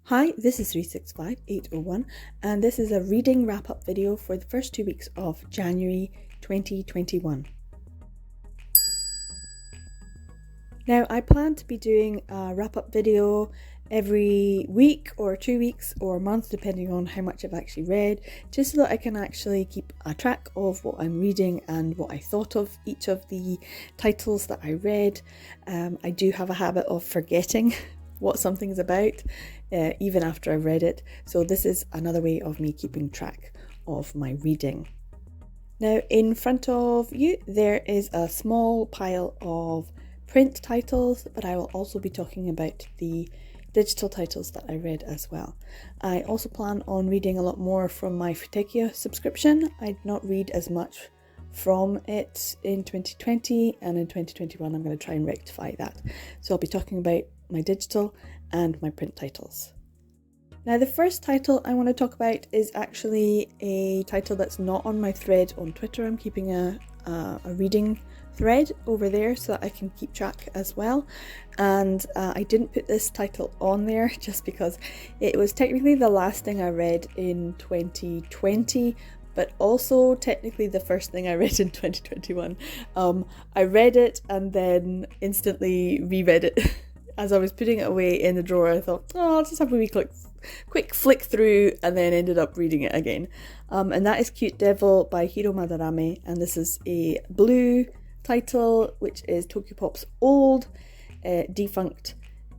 Hi, this is 365801 and this is a reading wrap-up video for the first 2 weeks of January 2021. Now, I plan to be doing a wrap-up video every week or 2 weeks or a month, depending on how much I've actually read, just so that I can actually keep a track of what I'm reading and what I thought of each of the titles that I read. I do have a habit of forgetting what something's about, even after I've read it. So this is another way of me keeping track of my reading. Now, in front of you, there is a small pile of print titles, but I will also be talking about the digital titles that I read as well. I also plan on reading a lot more from my Futekia subscription. I did not read as much from it in 2020, and in 2021 I'm going to try and rectify that. So I'll be talking about my digital and my print titles. Now, the first title I want to talk about is actually a title that's not on my thread on Twitter. I'm keeping a reading thread over there so that I can keep track as well. And I didn't put this title on there just because it was technically the last thing I read in 2020, but also technically the first thing I read in 2021. I read it and then instantly reread it. As I was putting it away in the drawer, I thought, oh, I'll just have a wee quick flick through, and then ended up reading it again. And that is Cute Devil by Hiro Madarame, and this is a blue title, which is Tokyopop's old, defunct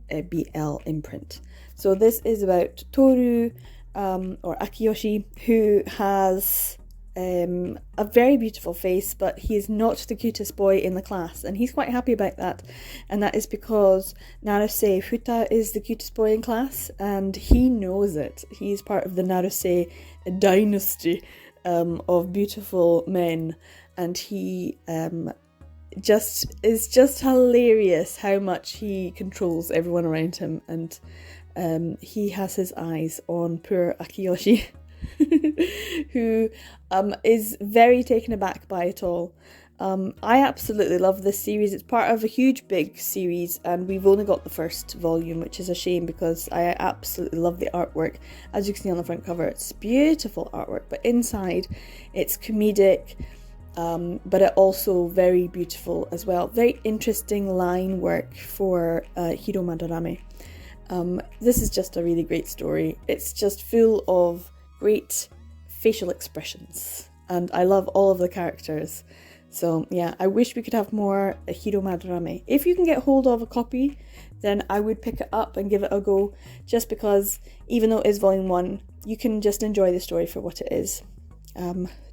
BL imprint. So this is about Toru, or Akiyoshi, who has a very beautiful face, but he is not the cutest boy in the class, and he's quite happy about that. And that is because Naruse Futa is the cutest boy in class, and he knows it. He's part of the Naruse dynasty of beautiful men, and he is just hilarious how much he controls everyone around him, and he has his eyes on poor Akiyoshi. Who is very taken aback by it all. I absolutely love this series. It's part of a huge big series, and we've only got the first volume, which is a shame because I absolutely love the artwork. As you can see on the front cover, it's beautiful artwork, but inside it's comedic, but it also very beautiful as well. Very interesting line work for Hiro Madarame. This is just a really great story. It's just full of great facial expressions, and I love all of the characters. So yeah, I wish we could have more Hiro Madarame. If you can get hold of a copy, then I would pick it up and give it a go, just because even though it is volume 1, you can just enjoy the story for what it is.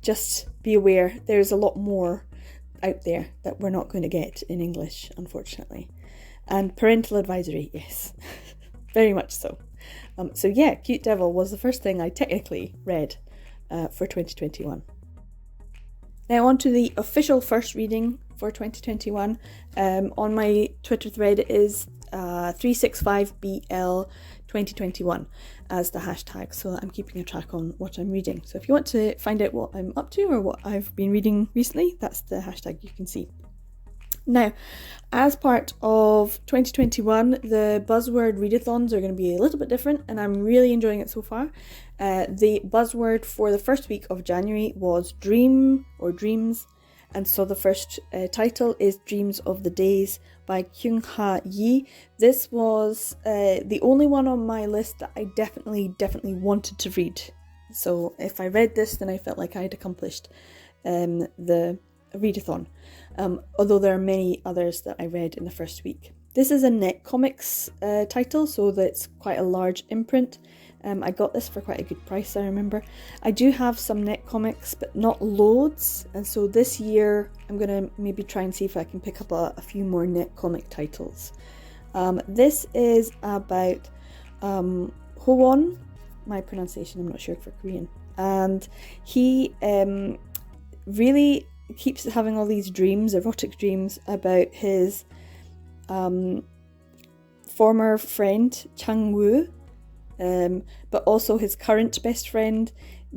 Just be aware there's a lot more out there that we're not going to get in English, unfortunately. And parental advisory, yes. Very much so. So yeah, Cute Devil was the first thing I technically read for 2021. Now on to the official first reading for 2021. On my Twitter thread it is 365BL 2021 as the hashtag, so that I'm keeping a track on what I'm reading. So if you want to find out what I'm up to or what I've been reading recently, that's the hashtag you can see. Now, as part of 2021, the Buzzword Readathons are going to be a little bit different, and I'm really enjoying it so far. The buzzword for the first week of January was dream or dreams, and so the first title is Dreams of the Days by Kyung-ha Yi. This was the only one on my list that I definitely wanted to read. So if I read this, then I felt like I had accomplished the readathon, although there are many others that I read in the first week. This is a Net Comics title, so that's quite a large imprint. I got this for quite a good price, I remember. I do have some Net Comics, but not loads, and so this year I'm going to maybe try and see if I can pick up a few more Net Comic titles. This is about Howon, my pronunciation, I'm not sure for Korean, and he really keeps having all these dreams, erotic dreams, about his former friend Chang-woo, but also his current best friend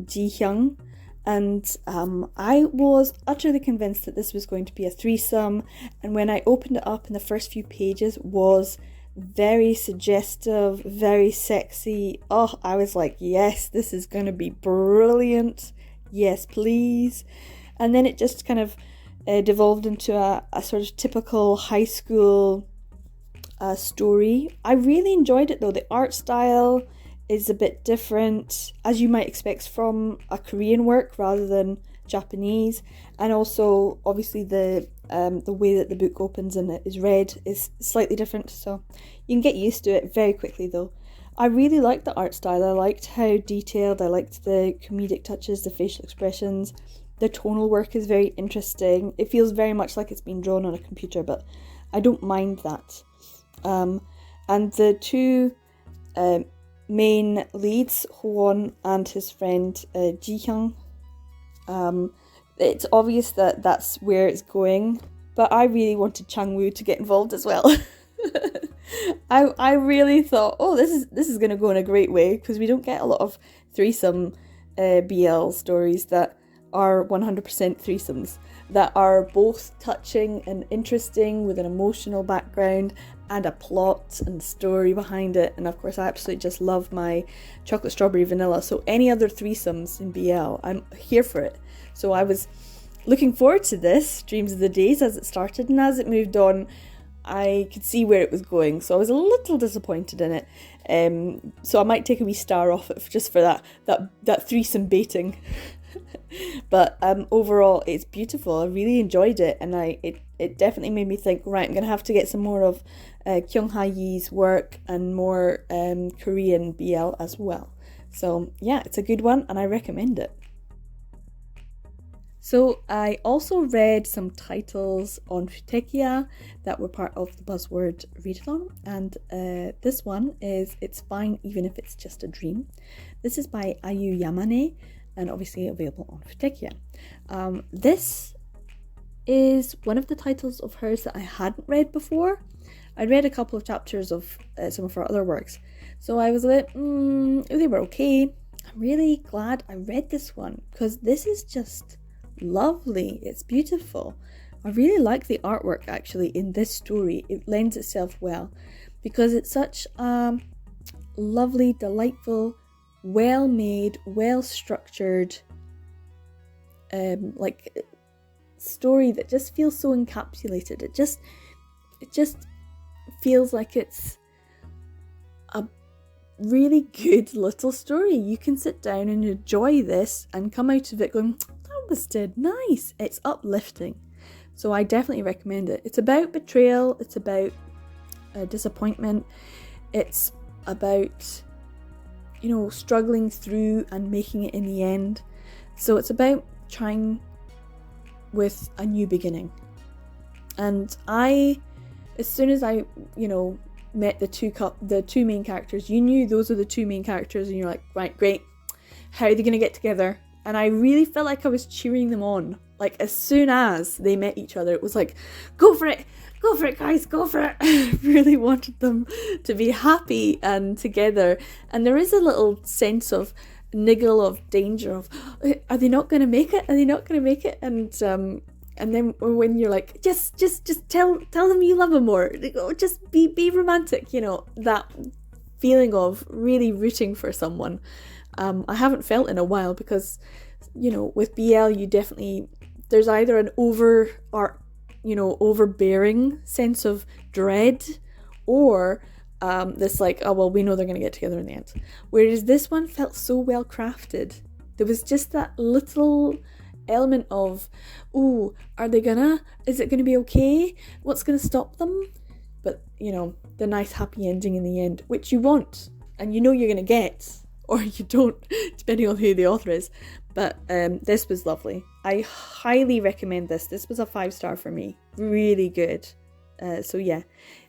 Ji-hyung. And I was utterly convinced that this was going to be a threesome, and when I opened it up, in the first few pages was very suggestive, very sexy. Oh, I was like, yes, this is going to be brilliant. Yes, please. And then it just kind of devolved into a sort of typical high school story. I really enjoyed it though. The art style is a bit different, as you might expect from a Korean work rather than Japanese, and also obviously the way that the book opens and it is read is slightly different, so you can get used to it very quickly though. I really liked the art style. I liked how detailed, I liked the comedic touches, the facial expressions. The tonal work is very interesting. It feels very much like it's been drawn on a computer, but I don't mind that. And the two main leads, Hwon and his friend Ji-hyung, it's obvious that that's where it's going, but I really wanted Chang-woo to get involved as well. I really thought, oh, this is going to go in a great way, because we don't get a lot of threesome BL stories that are 100% threesomes, that are both touching and interesting with an emotional background and a plot and story behind it. And of course I absolutely just love my chocolate strawberry vanilla, so any other threesomes in BL, I'm here for it. So I was looking forward to this Dreams of the Days as it started, and as it moved on I could see where it was going, so I was a little disappointed in it. So I might take a wee star off it just for that threesome baiting. But overall it's beautiful. I really enjoyed it, and it definitely made me think, right, I'm going to have to get some more of Kyung Ha-yee's work and more Korean BL as well. So yeah, it's a good one and I recommend it. So I also read some titles on Futekia that were part of the Buzzword Readathon, and this one is It's Fine Even If It's Just a Dream. This is by Ayu Yamane, and obviously available on Futekia. This is one of the titles of hers that I hadn't read before. I'd read a couple of chapters of some of her other works, so I was like, they were okay. I'm really glad I read this one, because this is just lovely. It's beautiful. I really like the artwork actually in this story. It lends itself well, because it's such a lovely, delightful, well-made, well-structured story that just feels so encapsulated. It just feels like it's a really good little story. You can sit down and enjoy this and come out of it going, that was dead nice. It's uplifting. So I definitely recommend it. It's about betrayal. It's about disappointment. It's about, struggling through and making it in the end. So it's about trying with a new beginning. And as soon as I met the two main characters, you knew those are the two main characters, and you're like, right, great, how are they going to get together? And I really felt like I was cheering them on. Like, as soon as they met each other, it was like, go for it guys, go for it. I really wanted them to be happy and together. And there is a little sense of niggle of danger of, are they not going to make it? And then when you're like, just tell them you love them more, just be romantic, that feeling of really rooting for someone. I haven't felt in a while, because with BL there's either an overbearing sense of dread, or this like, oh well, we know they're going to get together in the end. Whereas this one felt so well crafted. There was just that little element of, is it gonna be okay? What's gonna stop them? But the nice happy ending in the end, which you want and you're gonna get, or you don't, depending on who the author is. But this was lovely. I highly recommend this. This was a 5-star for me. Really good. So yeah,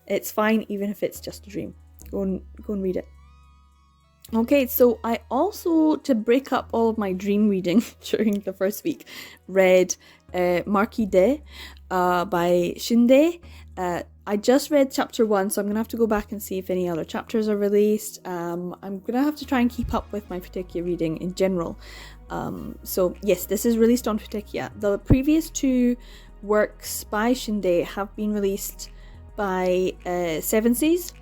it's fine even if it's just a dream. Go and read it. Okay, so I also, to break up all of my dream reading during the first week, read Marquis De by Shunde. I just read chapter 1, so I'm going to have to go back and see if any other chapters are released. I'm going to have to try and keep up with my Futekia reading in general. So yes, this is released on Futekia. The previous 2 works by Shunde have been released by Seven Seas.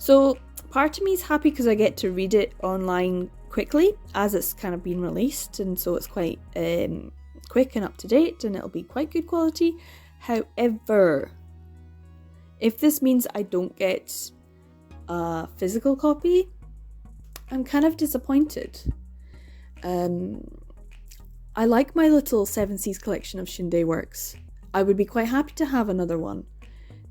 So part of me is happy because I get to read it online quickly as it's kind of been released, and so it's quite quick and up to date, and it'll be quite good quality. However, if this means I don't get a physical copy, I'm kind of disappointed. I like my little Seven Seas collection of Shinday works. I would be quite happy to have another one.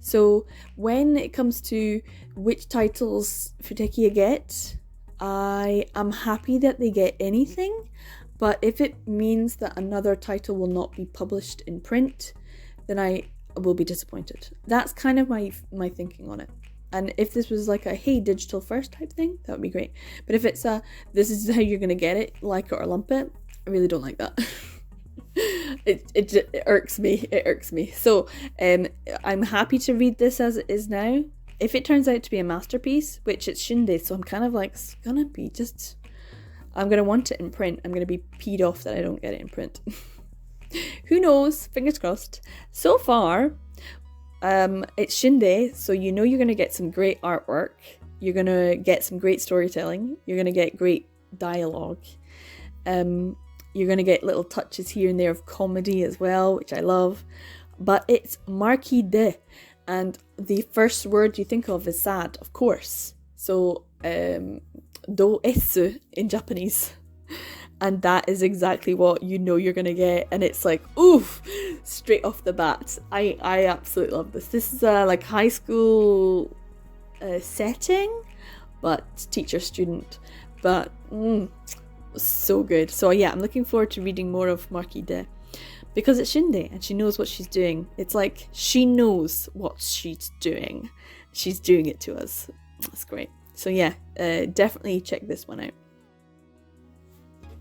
So when it comes to which titles Futekiya get, I am happy that they get anything, but if it means that another title will not be published in print, then I will be disappointed. That's kind of my thinking on it. And if this was like a hey, digital first type thing, that would be great. But if it's a this is how you're going to get it, like it or lump it, I really don't like that. It irks me. It irks me. So I'm happy to read this as it is now. If it turns out to be a masterpiece, which it's Shinday, so I'm kind of like, it's gonna be just, I'm gonna want it in print. I'm gonna be peed off that I don't get it in print. Who knows? Fingers crossed. So far, it's Shinday, so you know you're gonna get some great artwork. You're gonna get some great storytelling. You're gonna get great dialogue. You're going to get little touches here and there of comedy as well, which I love. But it's marquee de, and the first word you think of is sad, of course. So, do esu in Japanese. And that is exactly what you know you're going to get. And it's like, oof, straight off the bat. I absolutely love this. This is a like high school setting, but teacher-student. But, so good. So yeah, I'm looking forward to reading more of Marquis de, because it's Shinday and she knows what she's doing. It's like she knows what she's doing. She's doing it to us. That's great. So yeah, definitely check this one out.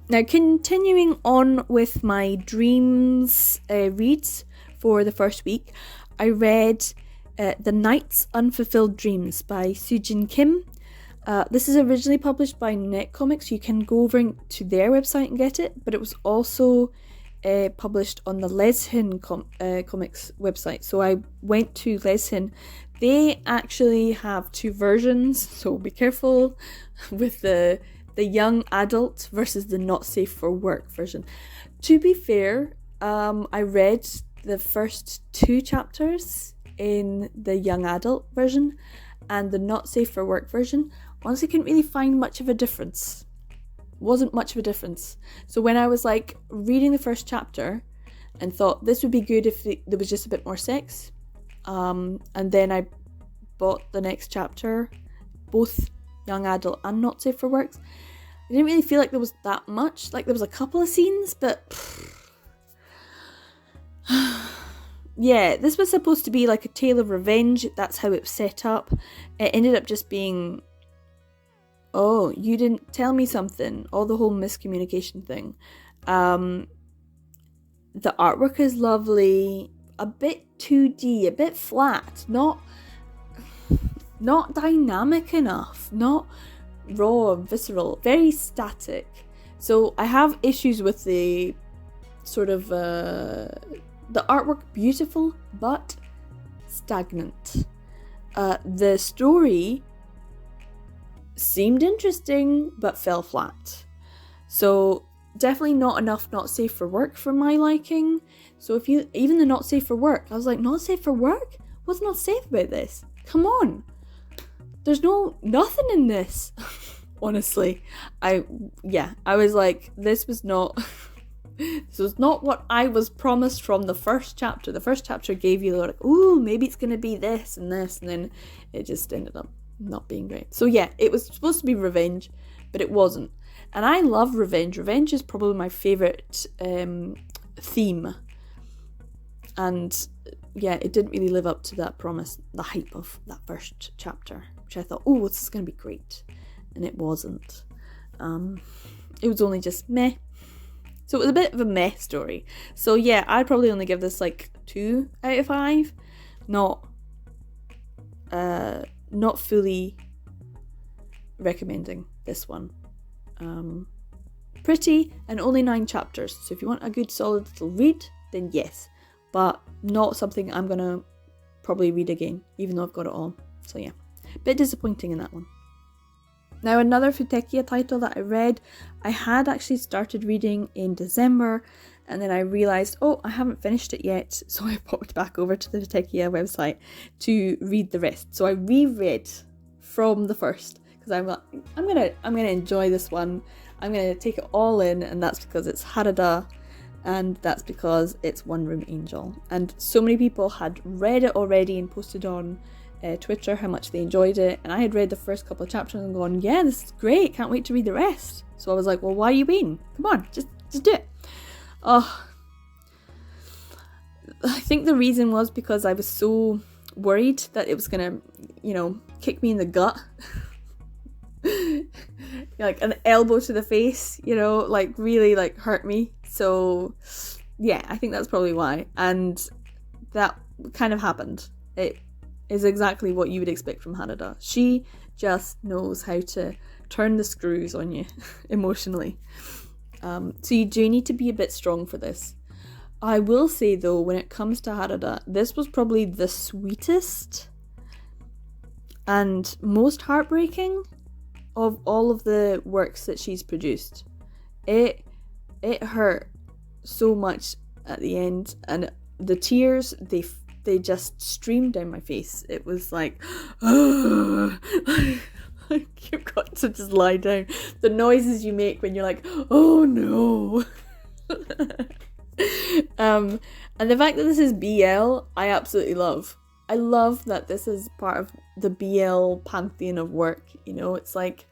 Now, continuing on with my dreams reads for the first week, I read The Night's Unfulfilled Dreams by Sujin Kim. This is originally published by Netcomics. You can go over to their website and get it, but it was also published on the Leshin Comics website. So I went to Leshin. They actually have two versions, so be careful with the young adult versus the not safe for work version. To be fair, I read the first 2 chapters in the young adult version, and the not safe for work version, honestly couldn't really find much of a difference. Wasn't much of a difference. So when I was like reading the first chapter and thought this would be good if there was just a bit more sex, and then I bought the next chapter, both young adult and not safe for work, I didn't really feel like there was that much. Like there was a couple of scenes, but yeah, this was supposed to be like a tale of revenge. That's how it was set up. It ended up just being, oh, you didn't tell me something. All the whole miscommunication thing. The artwork is lovely. A bit 2D, a bit flat. Not dynamic enough. Not raw and visceral. Very static. So I have issues with the sort of the artwork, beautiful but stagnant. The story seemed interesting but fell flat. So definitely not enough not safe for work for my liking. So if you, even the not safe for work, I was like, not safe for work? What's not safe about this? Come on. There's nothing in this. Honestly. I was like, this was not what I was promised from the first chapter. The first chapter gave you like, ooh, maybe it's going to be this and this, and then it just ended up not being great. So yeah, it was supposed to be revenge, but it wasn't. And I love revenge. Revenge is probably my favourite theme. And yeah, it didn't really live up to that promise, the hype of that first chapter, which I thought, oh, this is going to be great. And it wasn't. It was only just meh. So it was a bit of a meh story. So yeah, I'd probably only give this like 2 out of 5. Not fully recommending this one. Pretty, and only 9 chapters. So if you want a good solid little read, then yes. But not something I'm gonna probably read again, even though I've got it all. So yeah. Bit disappointing in that one. Now, another Futekia title that I read, I had actually started reading in December, and then I realised, oh, I haven't finished it yet, so I popped back over to the Futekia website to read the rest. So I reread from the first, because I'm like, I'm gonna enjoy this one. I'm gonna take it all in, and that's because it's Harada, and that's because it's One Room Angel. And so many people had read it already and posted on Twitter how much they enjoyed it, and I had read the first couple of chapters and gone, yeah, this is great, can't wait to read the rest. So I was like, well, why are you waiting? Come on, just do it. Oh, I think the reason was because I was so worried that it was gonna, kick me in the gut. Like an elbow to the face, like really like hurt me. So yeah, I think that's probably why. And that kind of happened. It is exactly what you would expect from Harada. She just knows how to turn the screws on you emotionally. So you do need to be a bit strong for this. I will say though, when it comes to Harada, this was probably the sweetest and most heartbreaking of all of the works that she's produced. It hurt so much at the end, and the tears, they just streamed down my face. It was like, you've got to just lie down. The noises you make when you're like, oh no. And the fact that this is BL, I absolutely love. I love that this is part of the BL pantheon of work. It's like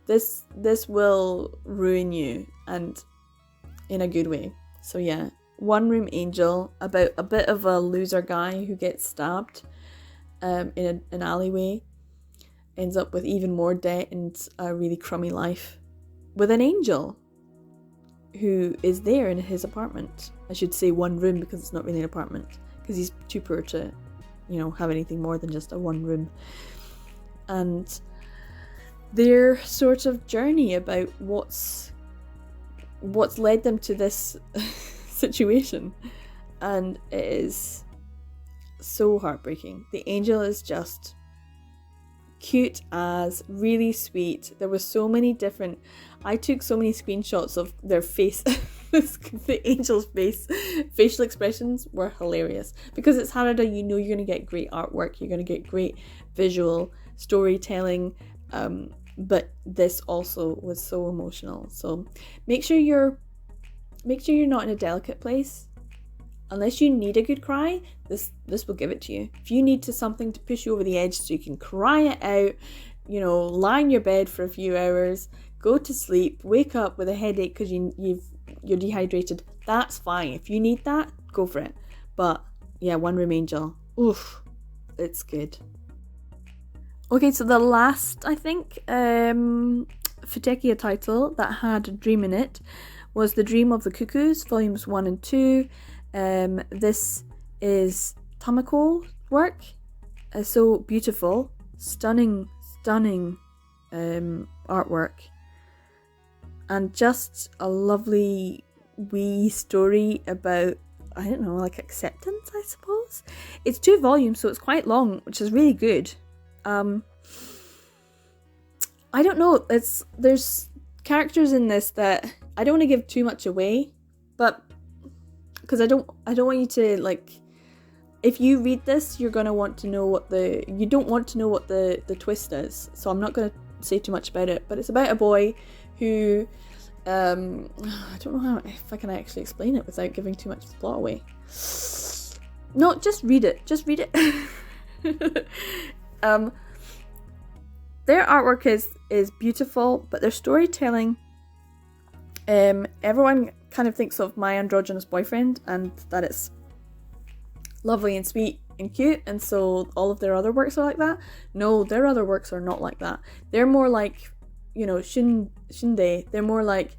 this will ruin you, and in a good way. So yeah, One Room Angel, about a bit of a loser guy who gets stabbed in an alleyway, ends up with even more debt and a really crummy life, with an angel who is there in his apartment. I should say one room, because it's not really an apartment, because he's too poor to, have anything more than just a one room. And their sort of journey about what's led them to this situation, and it is so heartbreaking. The angel is just cute as, really sweet. There was so many different, I took so many screenshots of their face. The angel's facial expressions were hilarious, because it's Harada. You're going to get great artwork, you're going to get great visual storytelling, but this also was so emotional. So make sure you're not in a delicate place. Unless you need a good cry, this will give it to you. If you need something to push you over the edge so you can cry it out, lie in your bed for a few hours, go to sleep, wake up with a headache because you're dehydrated, that's fine. If you need that, go for it. But yeah, One Room Angel, oof, it's good. Okay, so the last, I think, Futekia title that had a dream in it was The Dream of the Cuckoos, volumes 1 and 2. This is Tamako's work. So beautiful, stunning artwork, and just a lovely wee story about, I don't know, like acceptance, I suppose. It's 2 volumes, so it's quite long, which is really good. I don't know, there's characters in this that I don't want to give too much away, but because I don't want you to, like, if you read this, you're going to want to know you don't want to know what the twist is, so I'm not going to say too much about it. But it's about a boy who, I don't know if I can actually explain it without giving too much plot away. No, just read it. Their artwork is beautiful, but their storytelling, everyone kind of thinks of My Androgynous Boyfriend and that it's lovely and sweet and cute, and so all of their other works are like that. No, their other works are not like that. They're more like, Shinde. They're more like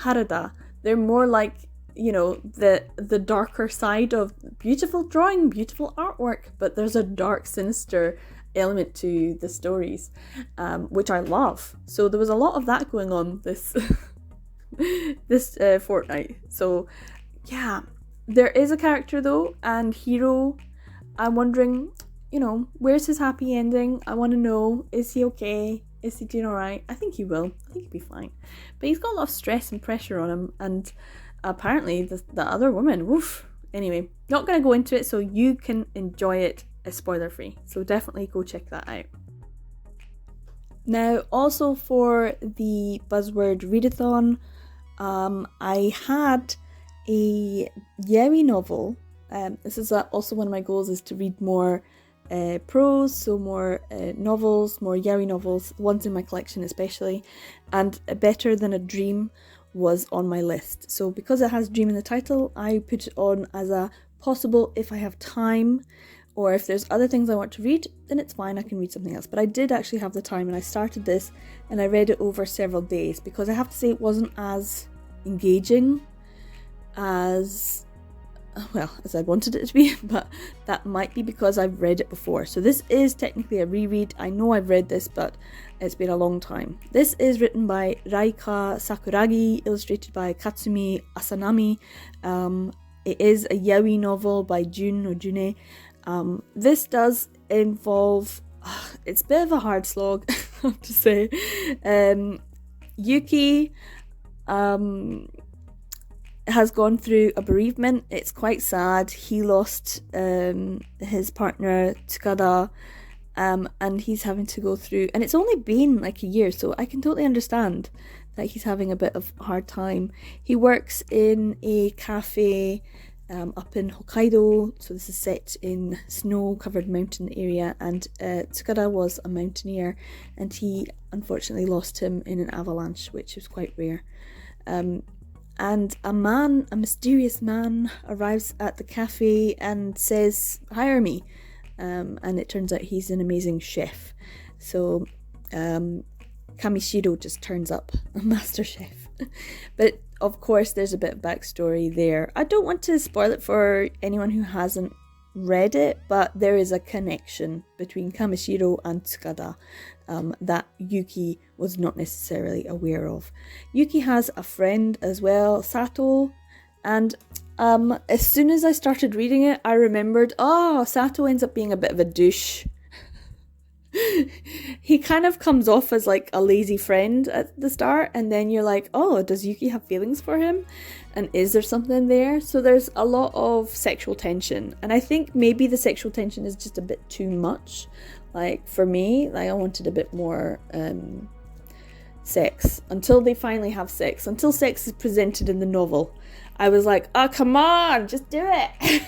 Harada. They're more like, the darker side of beautiful drawing, beautiful artwork, but there's a dark, sinister element to the stories, which I love. So there was a lot of that going on this fortnight. So yeah, there is a character though, and Hiro, I'm wondering, where's his happy ending? I want to know, is he okay? Is he doing alright? I think he will. I think he'll be fine. But he's got a lot of stress and pressure on him, and apparently the other woman, woof. Anyway, not going to go into it so you can enjoy it spoiler free. So definitely go check that out. Now, also for the Buzzword Readathon, I had a yaoi novel. This is also one of my goals, is to read more prose, so more novels, more yaoi novels, ones in my collection especially, and Better Than a Dream was on my list. So because it has dream in the title, I put it on as a possible if I have time, or if there's other things I want to read, then it's fine, I can read something else. But I did actually have the time, and I started this and I read it over several days, because I have to say it wasn't as engaging as I wanted it to be, but that might be because I've read it before. So this is technically a reread. I know I've read this, but it's been a long time. This is written by Raika Sakuragi, illustrated by Katsumi Asanami. It is a yaoi novel by June. This does involve, it's a bit of a hard slog, I have to say. Yuki has gone through a bereavement. It's quite sad. He lost his partner Tsukada, and he's having to go through, and it's only been like a year, so I can totally understand that he's having a bit of a hard time. He works in a cafe up in Hokkaido, so this is set in snow-covered mountain area, and Tsukada was a mountaineer, and he unfortunately lost him in an avalanche, which was quite rare. And a mysterious man, arrives at the cafe and says, "Hire me." And it turns out he's an amazing chef. So Kamishiro just turns up, a master chef. But of course there's a bit of backstory there. I don't want to spoil it for anyone who hasn't read it, but there is a connection between Kamishiro and Tsukada that Yuki was not necessarily aware of. Yuki has a friend as well, Sato, and as soon as I started reading it, I remembered, Sato ends up being a bit of a douche. He kind of comes off as like a lazy friend at the start, and then you're like, oh, does Yuki have feelings for him? And is there something there? So there's a lot of sexual tension, and I think maybe the sexual tension is just a bit too much. Like for me, like I wanted a bit more sex, until they finally have sex, until sex is presented in the novel. I was like, oh, come on, just do it.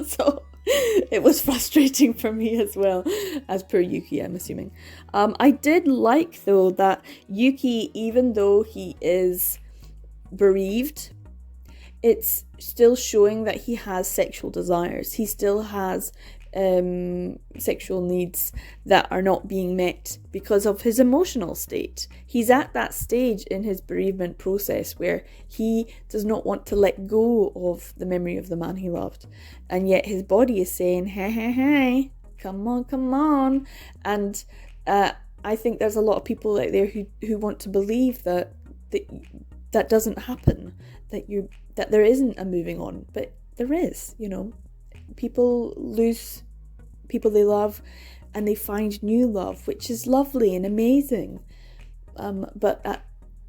So it was frustrating for me as well, as per Yuki, I'm assuming. I did like, though, that Yuki, even though he is bereaved, it's still showing that he has sexual desires. He still has sexual needs that are not being met because of his emotional state. He's at that stage in his bereavement process where he does not want to let go of the memory of the man he loved, and yet his body is saying, hey, come on. And I think there's a lot of people out there who want to believe that doesn't happen, that there isn't a moving on, but there is. People lose people they love and they find new love, which is lovely and amazing. But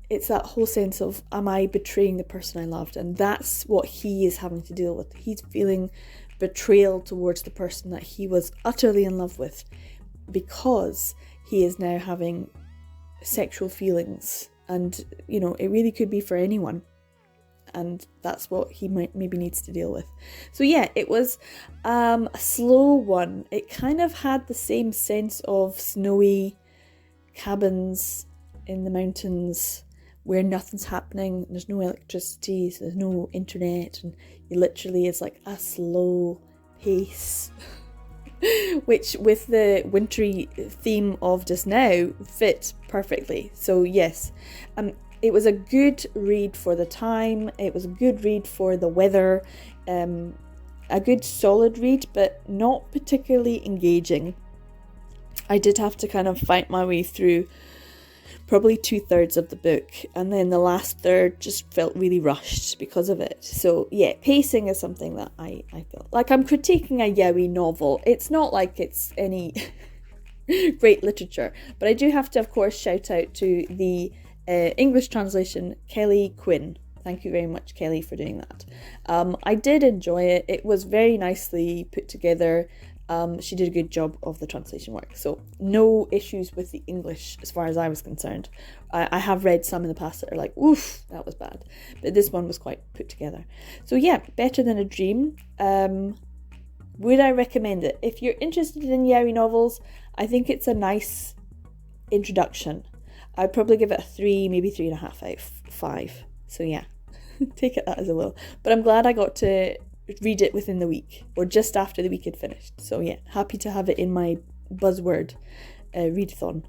it's that whole sense of, am I betraying the person I loved? And that's what he is having to deal with. He's feeling betrayal towards the person that he was utterly in love with, because he is now having sexual feelings. And, it really could be for anyone. And that's what he maybe needs to deal with. So yeah, it was a slow one. It kind of had the same sense of snowy cabins in the mountains where nothing's happening. There's no electricity, so there's no internet, and it's like a slow pace, which with the wintry theme of just now fit perfectly. So yes, it was a good read for the time. It was a good read for the weather. A good solid read, but not particularly engaging. I did have to kind of fight my way through probably 2/3 of the book, and then the last third just felt really rushed because of it. So yeah, pacing is something that I feel like I'm critiquing a yaoi novel. It's not like it's any great literature, but I do have to, of course, shout out to the English translation, Kelly Quinn. Thank you very much, Kelly, for doing that. I did enjoy it. It was very nicely put together. She did a good job of the translation work. So no issues with the English as far as I was concerned. I have read some in the past that are like, oof, that was bad. But this one was quite put together. So yeah, Better Than a Dream. Would I recommend it? If you're interested in yaoi novels, I think it's a nice introduction. I'd probably give it a 3, maybe 3.5 out of 5. So yeah, take it that as it will. But I'm glad I got to read it within the week, or just after the week had finished. So yeah, happy to have it in my Buzzword Readathon.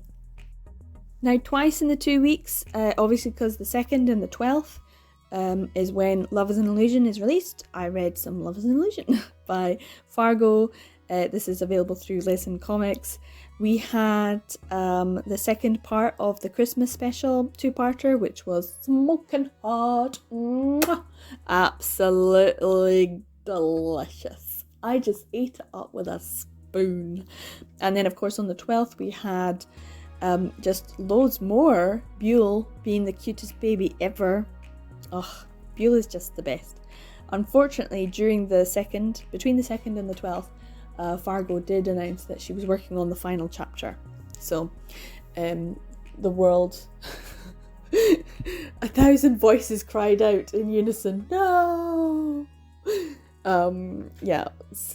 Now, twice in the 2 weeks, obviously because the 2nd and the 12th is when Love is an Illusion is released. I read some Love is an Illusion by Fargo. This is available through Listen Comics. We had the second part of the Christmas special 2-parter, which was smoking hot. Mwah! Absolutely delicious. I just ate it up with a spoon. And then, of course, on the 12th, we had just loads more. Buell being the cutest baby ever. Oh, Buell is just the best. Unfortunately, between the 2nd and the 12th, Fargo did announce that she was working on the final chapter. So, the world, 1,000 voices cried out in unison, no! Yeah,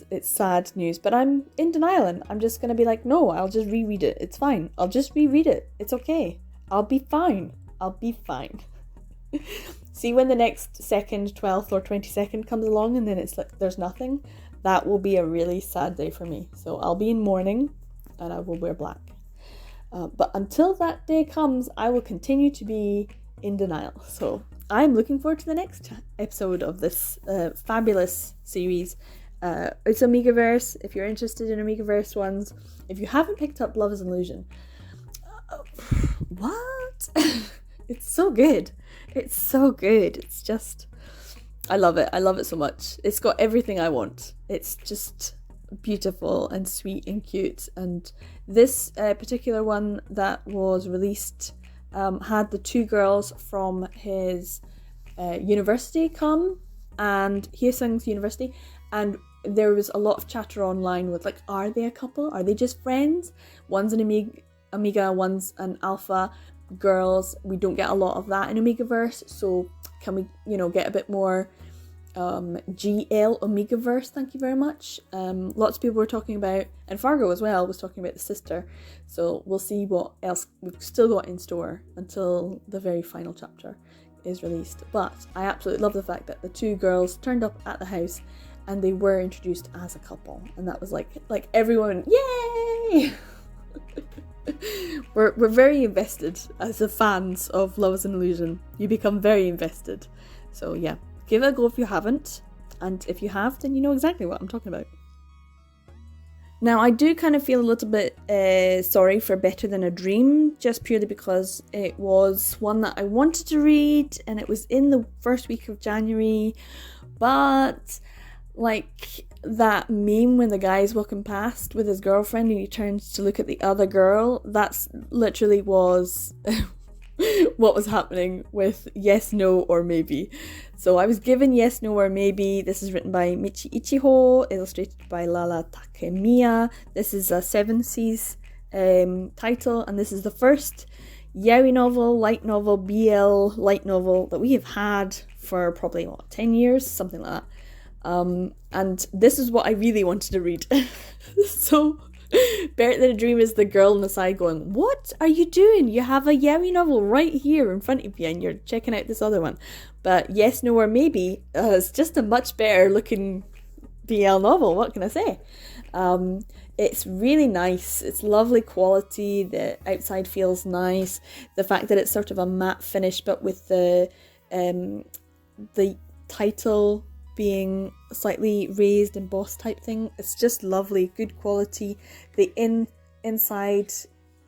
it's sad news, but I'm in denial, and I'm just going to be like, no, I'll just reread it. It's fine. I'll just reread it. It's okay. I'll be fine. See, when the next 2nd, 12th, or 22nd comes along and then it's like there's nothing, that will be a really sad day for me. So I'll be in mourning and I will wear black. But until that day comes, I will continue to be in denial. So I'm looking forward to the next episode of this fabulous series. It's Amigaverse. If you're interested in Amigaverse ones, if you haven't picked up Love is an Illusion, what? It's so good. It's just, I love it. I love it so much. It's got everything I want. It's just beautiful and sweet and cute. And this particular one that was released had the 2 girls from his university come, and Hyesung's university, and there was a lot of chatter online with like, are they a couple? Are they just friends? One's an Amiga, one's an Alpha. Girls, we don't get a lot of that in Amigaverse, so can we, get a bit more GL Amigaverse? Thank you very much. Lots of people were talking about, and Fargo as well was talking about the sister, so we'll see what else we've still got in store until the very final chapter is released. But I absolutely love the fact that the 2 girls turned up at the house and they were introduced as a couple, and that was like everyone, yay! We're very invested as the fans of Love is an Illusion. You become very invested. So yeah, give it a go if you haven't. And if you have, then you know exactly what I'm talking about. Now, I do kind of feel a little bit sorry for Better Than a Dream, just purely because it was one that I wanted to read and it was in the first week of January. But like that meme when the guy's walking past with his girlfriend and he turns to look at the other girl, that's literally was what was happening with Yes, No, or Maybe. So I was given Yes, No, or Maybe. This is written by Michi Ichiho, illustrated by Lala Takemiya. This is a 7 Seas title, and this is the first yaoi novel, light novel, BL light novel that we have had for probably 10 years, something like that. And this is what I really wanted to read. So Better Than a Dream is the girl on the side going, what are you doing? You have a yaoi novel right here in front of you and you're checking out this other one. But Yes, No, or Maybe is just a much better looking BL novel. What can I say? It's really nice. It's lovely quality. The outside feels nice. The fact that it's sort of a matte finish, but with the title being slightly raised embossed type thing, it's just lovely, good quality. The inside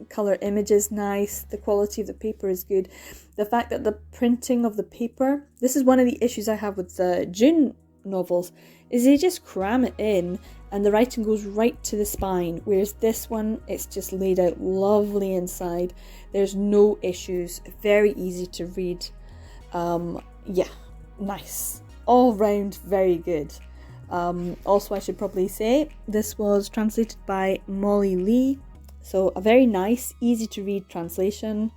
colour image is nice, the quality of the paper is good. The fact that the printing of the paper, this is one of the issues I have with the June novels, is they just cram it in and the writing goes right to the spine, whereas this one, it's just laid out lovely inside. There's no issues, very easy to read. Yeah, nice. All round very good. Also, I should probably say, this was translated by Molly Lee. So a very nice, easy to read translation.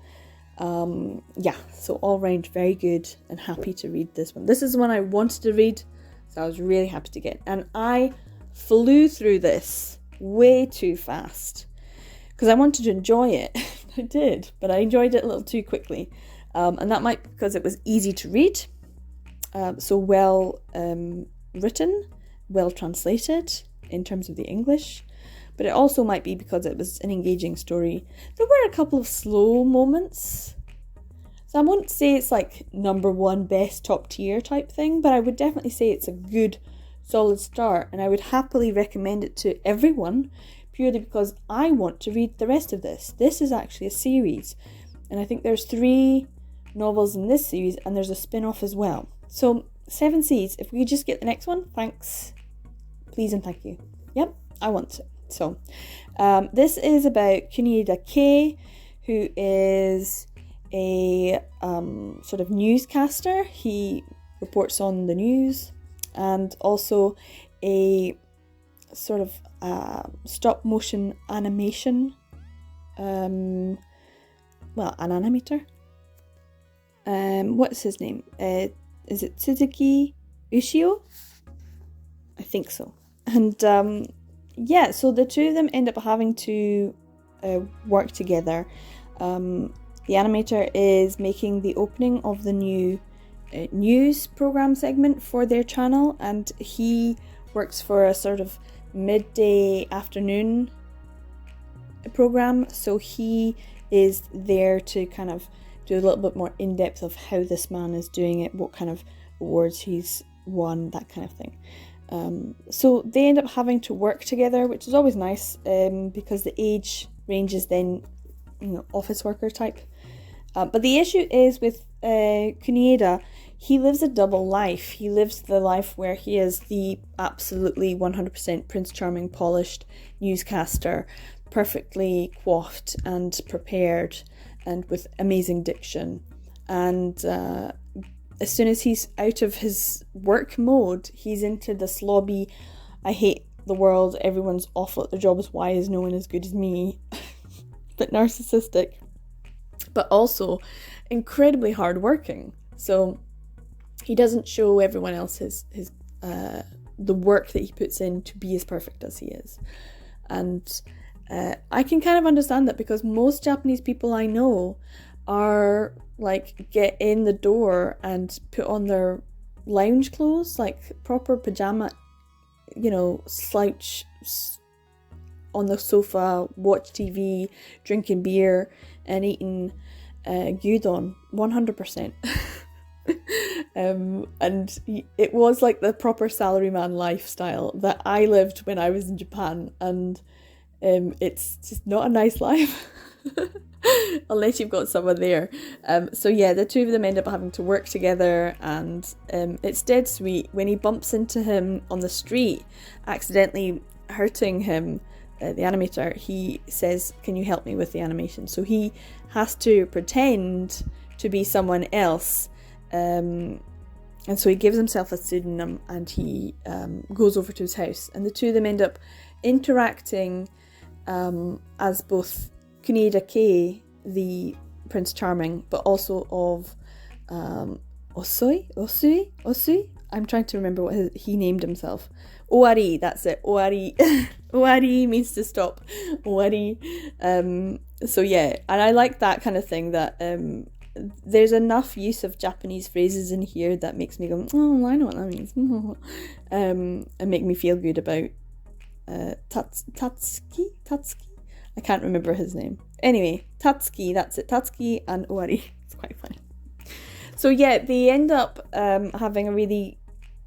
Yeah, so all round very good and happy to read this one. This is the one I wanted to read, so I was really happy to get. And I flew through this way too fast because I wanted to enjoy it. I did, but I enjoyed it a little too quickly. And that might be because it was easy to read, so well written, well translated in terms of the English, but it also might be because it was an engaging story. There were a couple of slow moments, so I wouldn't say it's like number one best top tier type thing, but I would definitely say it's a good solid start, and I would happily recommend it to everyone purely because I want to read the rest of this. This is actually a series, and I think there's 3 novels in this series and there's a spin-off as well. So 7 Seas, if we just get the next one, thanks, please and thank you. Yep, I want it. So this is about Kunieda K, who is a sort of newscaster. He reports on the news, and also a sort of stop motion animation, an animator. What's his name? Is it Suzuki Ushio? I think so. And yeah, so the two of them end up having to work together. The animator is making the opening of the new news program segment for their channel, and he works for a sort of midday afternoon program, so he is there to kind of do a little bit more in-depth of how this man is doing it, what kind of awards he's won, that kind of thing. So they end up having to work together, which is always nice, because the age range is then, office worker type. But the issue is with Kunieda, he lives a double life. He lives the life where he is the absolutely 100% Prince Charming polished newscaster, perfectly coiffed and prepared and with amazing diction. And as soon as he's out of his work mode, he's into the slobby, I hate the world, everyone's awful at their jobs, why is no one as good as me? But narcissistic, but also incredibly hardworking. So he doesn't show everyone else his the work that he puts in to be as perfect as he is. And I can kind of understand that, because most Japanese people I know are like, get in the door and put on their lounge clothes, like proper pajama, slouch on the sofa, watch TV, drinking beer and eating gyudon 100%. And it was like the proper salaryman lifestyle that I lived when I was in Japan, and it's just not a nice life unless you've got someone there. So yeah, the two of them end up having to work together, and it's dead sweet. When he bumps into him on the street, accidentally hurting him, the animator, he says, "Can you help me with the animation?" So he has to pretend to be someone else, and so he gives himself a pseudonym, and he goes over to his house, and the two of them end up interacting as both Kunieda Kei, the Prince Charming, but also of Osui. I'm trying to remember what he named himself. Owari, that's it. Owari. Owari means to stop. Owari. So yeah, and I like that kind of thing, that there's enough use of Japanese phrases in here that makes me go, oh, I know what that means. And make me feel good about Tatsuki? I can't remember his name. Anyway, Tatsuki, that's it. Tatsuki and Owari. It's quite funny. So yeah, they end up having a really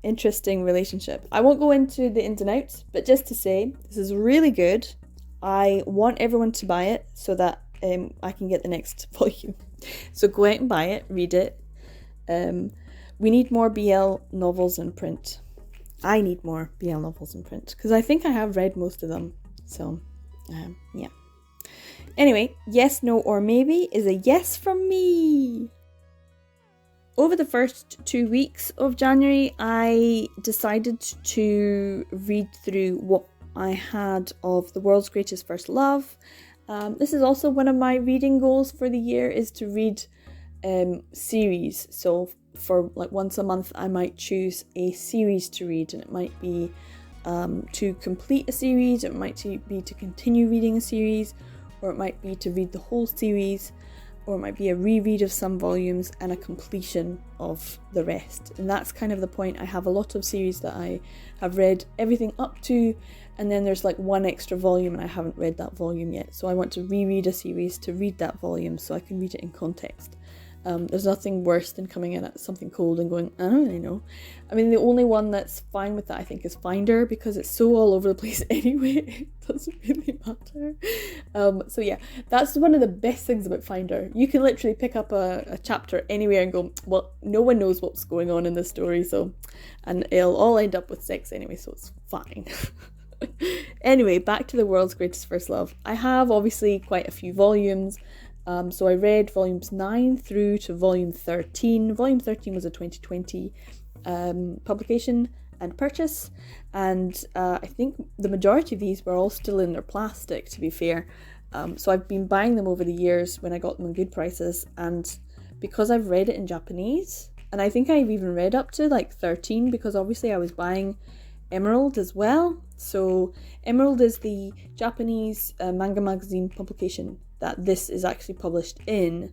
interesting relationship. I won't go into the ins and outs, but just to say, this is really good. I want everyone to buy it so that I can get the next volume. So go out and buy it, read it. We need more BL novels in print. I need more BL novels in print because I think I have read most of them. So, yeah. Anyway, yes, no, or maybe is a yes from me. Over the first 2 weeks of January, I decided to read through what I had of The World's Greatest First Love. This is also one of my reading goals for the year, is to read series. So for like once a month, I might choose a series to read, and it might be to complete a series, it might be to continue reading a series, or it might be to read the whole series, or it might be a reread of some volumes and a completion of the rest. And that's kind of the point. I have a lot of series that I have read everything up to, and then there's like one extra volume and I haven't read that volume yet. So I want to reread a series to read that volume so I can read it in context. There's nothing worse than coming in at something cold and going, I don't really know. I mean, the only one that's fine with that, I think, is Finder, because it's so all over the place anyway. It doesn't really matter. So yeah, that's one of the best things about Finder. You can literally pick up a chapter anywhere and go, well, no one knows what's going on in this story, and it'll all end up with sex anyway, so it's fine. Anyway, back to The World's Greatest First Love. I have obviously quite a few volumes. So I read volumes 9 through to volume 13. Volume 13 was a 2020 publication and purchase, and I think the majority of these were all still in their plastic, to be fair. So I've been buying them over the years when I got them on good prices, and because I've read it in Japanese, and I think I've even read up to like 13, because obviously I was buying Emerald as well. So Emerald is the Japanese manga magazine publication that this is actually published in.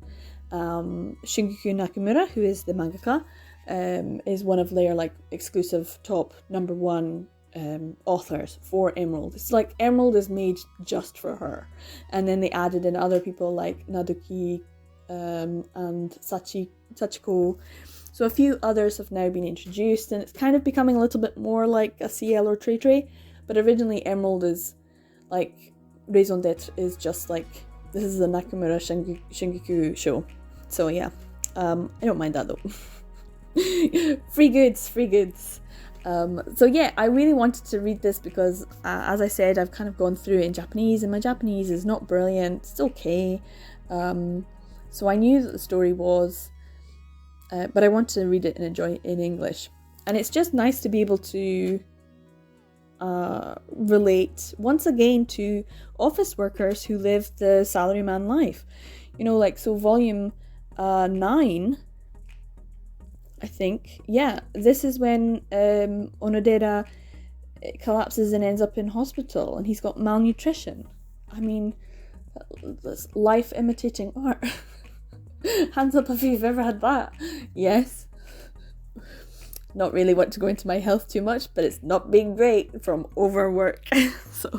Shungiku Nakamura, who is the mangaka, is one of their like exclusive top number one authors for Emerald. It's like Emerald is made just for her, and then they added in other people like Naduki and Sachiko. So a few others have now been introduced, and it's kind of becoming a little bit more like a CL or Trey, but originally Emerald is like, Raison d'etre is just like, this is the Nakamura Shingiku show. So yeah, I don't mind that though. Free goods. So yeah, I really wanted to read this because, as I said, I've kind of gone through it in Japanese, and my Japanese is not brilliant. It's okay. So I knew that the story was, but I wanted to read it and enjoy it in English. And it's just nice to be able to relate once again to office workers who live the salaryman life. You know, like, so volume 9, I think, yeah, this is when Onodera collapses and ends up in hospital, and he's got malnutrition. I mean, that's life imitating art. Hands up if you've ever had that. Yes. Not really want to go into my health too much, but it's not being great from overwork. So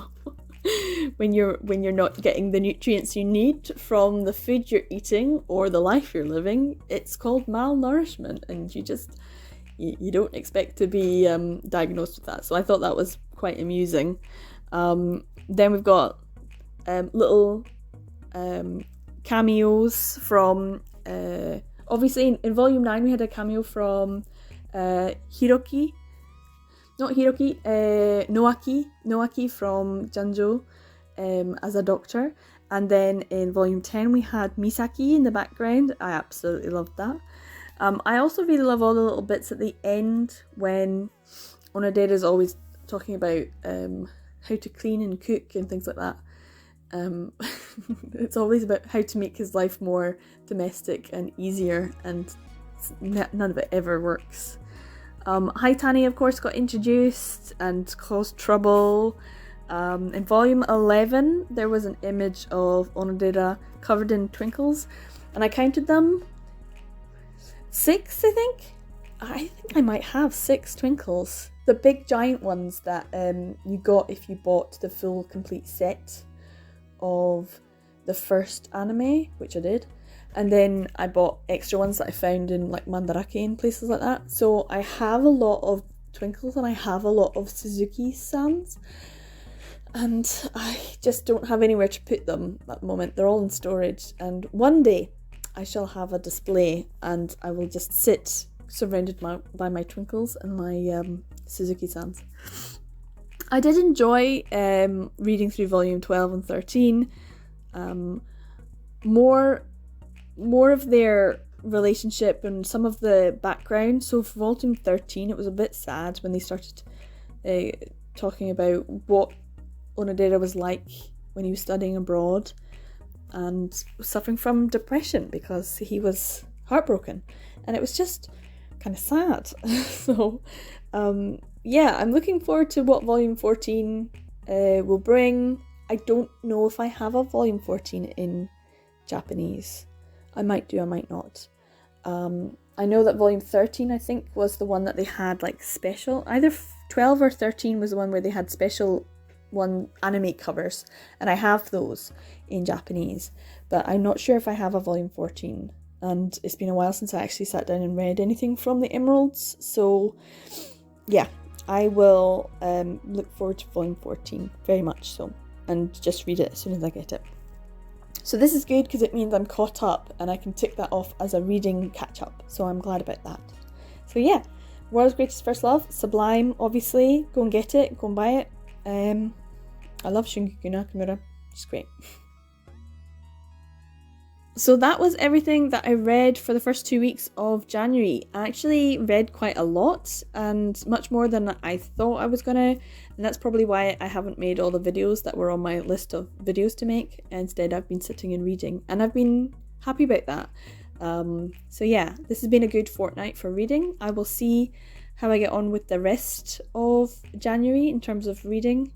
when you're not getting the nutrients you need from the food you're eating or the life you're living, it's called malnourishment, and you don't expect to be diagnosed with that. So I thought that was quite amusing. Then we've got little cameos from obviously in volume 9 we had a cameo from Noaki from Janjo as a doctor. And then in volume 10 we had Misaki in the background. I absolutely loved that. I also really love all the little bits at the end when Onodera is always talking about how to clean and cook and things like that. It's always about how to make his life more domestic and easier, and none of it ever works. Haitani, of course, got introduced and caused trouble. In volume 11, there was an image of Onodera covered in twinkles, and I counted them 6, I think. I think I might have 6 twinkles. The big giant ones that you got if you bought the full complete set of the first anime, which I did. And then I bought extra ones that I found in like Mandarake and places like that. So I have a lot of twinkles and I have a lot of Suzuki-sans. and I just don't have anywhere to put them at the moment. They're all in storage, and one day I shall have a display and I will just sit surrounded by my twinkles and my Suzuki-sans. I did enjoy reading through volume 12 and 13. More of their relationship and some of the background. So for volume 13, it was a bit sad when they started talking about what Onodera was like when he was studying abroad and suffering from depression because he was heartbroken, and it was just kind of sad. So yeah, I'm looking forward to what volume 14 will bring. I don't know if I have a volume 14 in Japanese. I might do, I might not. I know that volume 13, I think, was the one that they had like special, either 12 or 13 was the one where they had special anime covers, and I have those in Japanese, but I'm not sure if I have a volume 14, and it's been a while since I actually sat down and read anything from the Emeralds, so yeah, I will look forward to volume 14, very much so, and just read it as soon as I get it. So this is good because it means I'm caught up and I can tick that off as a reading catch-up, so I'm glad about that. So yeah, World's Greatest First Love, Sublime, obviously, go and get it, go and buy it. I love Shungoku Nakamura, it's great. So that was everything that I read for the first 2 weeks of January. I actually read quite a lot, and much more than I thought I was gonna, and that's probably why I haven't made all the videos that were on my list of videos to make. Instead, I've been sitting and reading, and I've been happy about that. So yeah, this has been a good fortnight for reading. I will see how I get on with the rest of January in terms of reading.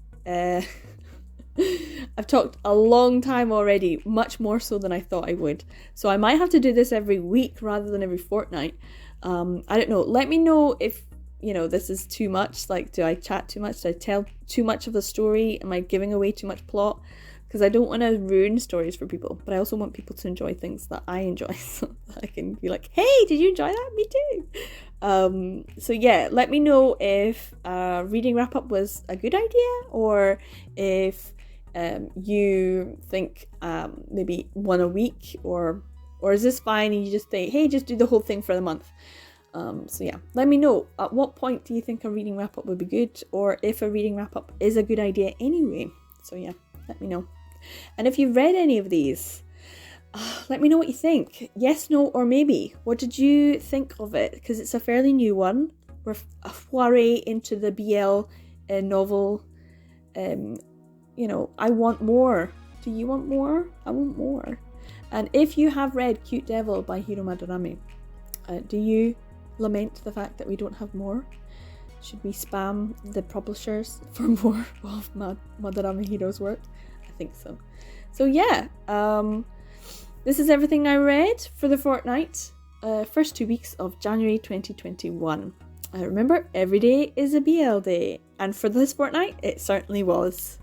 I've talked a long time already, much more so than I thought I would. So I might have to do this every week rather than every fortnight. I don't know. Let me know if, this is too much. Like, do I chat too much? Do I tell too much of the story? Am I giving away too much plot? Because I don't want to ruin stories for people, but I also want people to enjoy things that I enjoy, so that I can be like, hey, did you enjoy that? Me too. So yeah, let me know if reading wrap-up was a good idea, or if you think maybe one a week, or is this fine and you just think, hey, just do the whole thing for the month. So yeah, let me know, at what point do you think a reading wrap-up would be good, or if a reading wrap-up is a good idea anyway. So yeah, let me know. And if you've read any of these, let me know what you think. Yes, no, or maybe. What did you think of it? Because it's a fairly new one. We're a foray into the BL novel. I want more. Do you want more? I want more. And if you have read Cute Devil by Hiro Madarame, do you lament the fact that we don't have more? Should we spam the publishers for more of Madarame Hiro's work? I think so. So yeah, this is everything I read for the fortnight, first 2 weeks of January 2021. Remember, every day is a BL day, and for this fortnight, it certainly was.